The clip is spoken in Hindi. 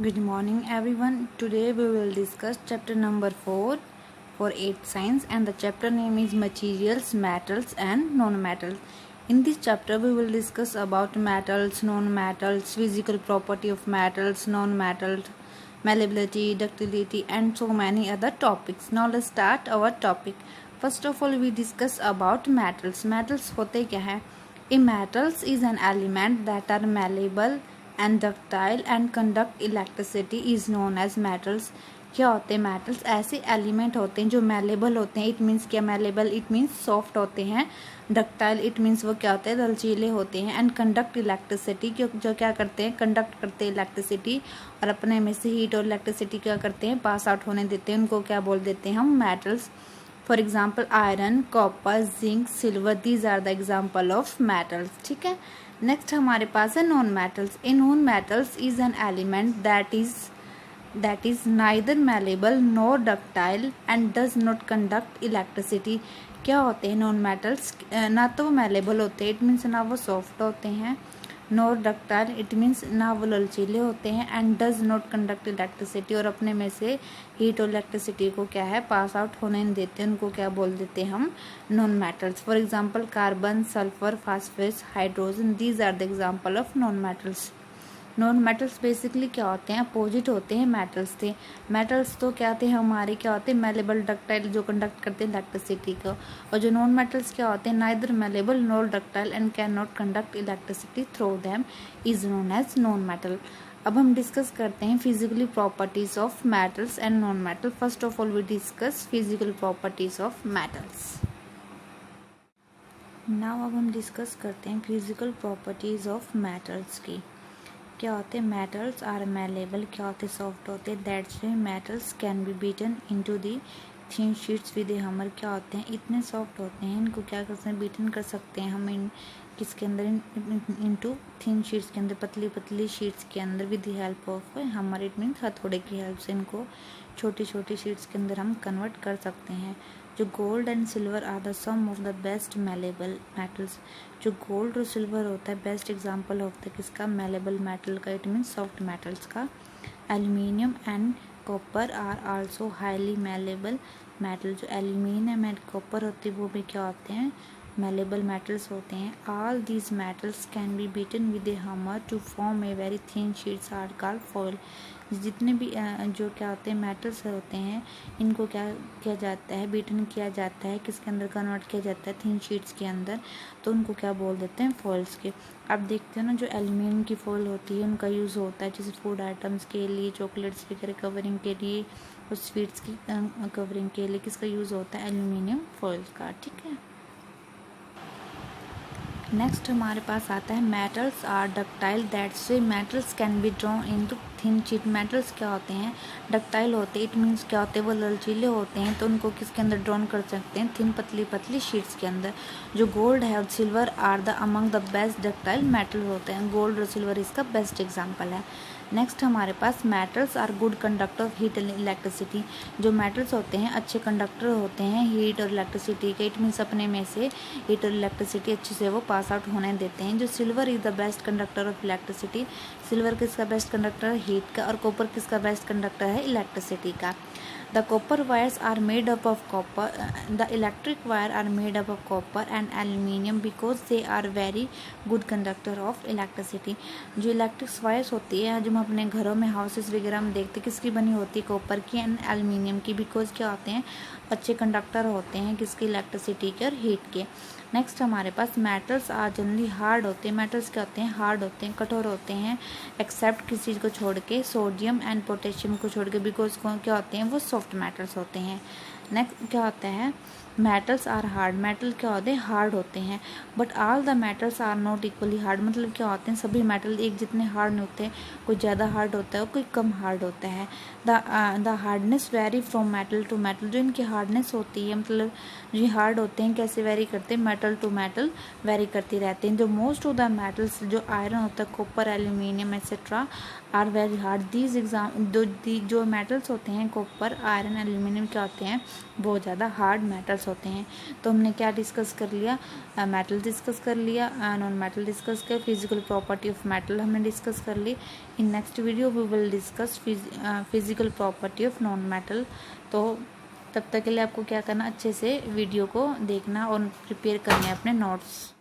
Good morning everyone. Today we will discuss chapter number 4 for 8th science, and the chapter name is materials, metals and non-metals. In this chapter we will discuss about metals, non-metals, physical property of metals, non-metals, malleability, ductility and so many other topics. Now let's start our topic. First of all we discuss about metals. Metals होते क्या है? A metals is an element that are malleable and ductile and conduct electricity is known as metals. क्या होते हैं मेटल्स? ऐसे एलिमेंट होते हैं जो मेलेबल होते हैं. इट मीन्स क्या मेलेबल? इट मीन्स सॉफ्ट होते हैं. डक्टाइल इट मीन्स वो क्या होते हैं? लचीले होते हैं. एंड कंडक्ट इलेक्ट्रिसिटी जो क्या करते हैं? कंडक्ट करते हैं इलेक्ट्रिसिटी और अपने में से हीट और इलेक्ट्रिसिटी क्या करते हैं? पास आउट होने देते हैं. उनको क्या बोल देते हैं हम? Metals. For example iron, copper, zinc, silver, these are the example of metals. ठीक है. नेक्स्ट हमारे पास है non metals. A non metals is an element that is neither malleable nor ductile and does not conduct electricity. क्या होते हैं नॉन मेटल्स? ना तो वो मेलेबल होते हैं, इट मीन्स ना वो सॉफ्ट होते हैं, नॉर डक्टाइल इट मीन्स ना वो लचीले होते हैं, and does not conduct electricity और अपने में से हीट और इलेक्ट्रिसिटी को क्या है? पास आउट होने नहीं देते. उनको क्या बोल देते हैं हम? Non metals. For example carbon, sulphur, phosphorus, hydrogen, these are the example of non metals. Non metals basically क्या होते हैं? अपोजिट होते हैं मेटल्स से. मेटल्स तो क्या थे हमारे? क्या होते हैं? मेलेबल, डक्टाइल जो कंडक्ट करते हैं इलेक्ट्रिसिटी को. और जो नॉन मेटल्स क्या होते हैं? Neither malleable nor ductile and can not conduct electricity through them is known as non metal. अब हम डिस्कस करते हैं physically properties of metals and non metal. First of all we discuss physical properties of metals. Now अब हम डिस्कस करते हैं फिजिकल प्रॉपर्टीज ऑफ मेटल्स की. क्या होते हैं? Metals are malleable. क्या होते हैं? सॉफ्ट होते हैं. That's way metals can be beaten into the thin sheets with a hammer. क्या होते हैं? इतने सॉफ्ट होते हैं, इनको क्या कर सकते हैं? बीटन कर सकते हैं हम इन किसके अंदर? इनटू थिन शीट्स के अंदर, पतली पतली शीट्स के अंदर with the help of hammer. It means हथौड़े की हेल्प से इनको छोटी छोटी शीट्स के अंदर हम कन्वर्ट कर सकते हैं. जो gold and silver are the some of the best malleable metals. जो गोल्ड और सिल्वर होता है बेस्ट एग्जांपल होता है किसका? मेलेबल मेटल का. इट मीन्स सॉफ्ट मेटल्स का. Aluminium and copper are also highly malleable metal. जो एल्यूमिनियम एंड कॉपर होते हैं वो भी क्या होते हैं? मेलेबल मेटल्स होते हैं. All these metals can be beaten with a hammer to form a very thin sheets are called foil. जितने भी जो क्या होते हैं मेटल्स होते हैं इनको क्या किया जाता है? बीटन किया जाता है किसके अंदर? कन्वर्ट किया जाता है थिन शीट्स के अंदर. तो उनको क्या बोल देते हैं? फॉइल्स के. आप देखते हो ना जो एल्यूमिनियम की फॉइल होती है उनका यूज़ होता है जैसे फूड आइटम्स के लिए, चॉकलेट्स वगैरह कवरिंग के लिए और स्वीट्स की कवरिंग के लिए किसका यूज़ होता है? एल्यूमिनियम फॉइल का. ठीक है. नेक्स्ट हमारे पास आता है metals are ductile. That's way metals can be drawn into thin sheet. Metals क्या होते हैं? डक्टाइल होते हैं. इट मीन्स क्या होते हैं? वो लचीले होते हैं, तो उनको किसके अंदर ड्रॉन कर सकते हैं? थिन पतली पतली शीट्स के अंदर. जो गोल्ड है और silver are the among the best ductile metal होते हैं. गोल्ड और सिल्वर इसका बेस्ट एग्जाम्पल है. नेक्स्ट हमारे पास metals are good conductor of heat and electricity. जो मेटल्स होते हैं अच्छे कंडक्टर होते हैं हीट और इलेक्ट्रिसिटी के. इट मीन्स अपने में से हीट और इलेक्ट्रिसिटी अच्छे से वो पास आउट होने देते हैं. जो silver is the best conductor of electricity. Silver किसका बेस्ट कंडक्टर है? हीट का. और कॉपर किसका बेस्ट कंडक्टर है? इलेक्ट्रिसिटी का. The copper wires are made up of copper. The electric wire are made up of copper and aluminium because they are very good conductor of electricity. जो इलेक्ट्रिक वायर्स होती है जो हम अपने घरों में हाउसेस वगैरह में देखते हैं किसकी बनी होती है? कॉपर की एंड एल्यूमिनियम की. बिकॉज क्या होते हैं? अच्छे कंडक्टर होते हैं किसकी? इलेक्ट्रिसिटी के और हीट के. नेक्स्ट हमारे पास मेटल्स आर जनरली हार्ड होते हैं. मेटल्स क्या होते हैं? हार्ड होते हैं, कठोर होते हैं, एक्सेप्ट किसी चीज़ को छोड़ के, सोडियम एंड पोटेशियम को छोड़ के. बिकॉज क्या होते हैं? वो सॉफ्ट मेटल्स होते हैं. नेक्स्ट क्या होता है? Metals are hard. मेटल क्या होते हैं? हार्ड होते हैं. But all the metals are not equally hard. मतलब क्या होते हैं? सभी मेटल एक जितने हार्ड नहीं होते. कोई ज़्यादा हार्ड होता है और कोई कम हार्ड होता है. The hardness vary from metal to metal. जो इनकी हार्डनेस होती है मतलब जो हार्ड होते हैं कैसे वेरी करते हैं? मेटल टू मेटल वेरी करती रहते हैं. जो मोस्ट ऑफ द मेटल्स जो आयरन होता है, copper, aluminium etcetera are very hard. These जो मेटल्स होते हैं कॉपर, आयरन, एल्यूमिनियम क्या होते हैं? बहुत ज़्यादा हार्ड मेटल्स मेटल्स होते हैं। तो हमने क्या डिस्कस कर लिया, मेटल डिस्कस कर लिया, नॉन मेटल डिस्कस कर, फिजिकल प्रॉपर्टी ऑफ मेटल हमने डिस्कस कर ली। In next video we will discuss physical property of non metal. तो तब तक के लिए आपको क्या करना, अच्छे से वीडियो को देखना और प्रिपेयर करने अपने नोट्स।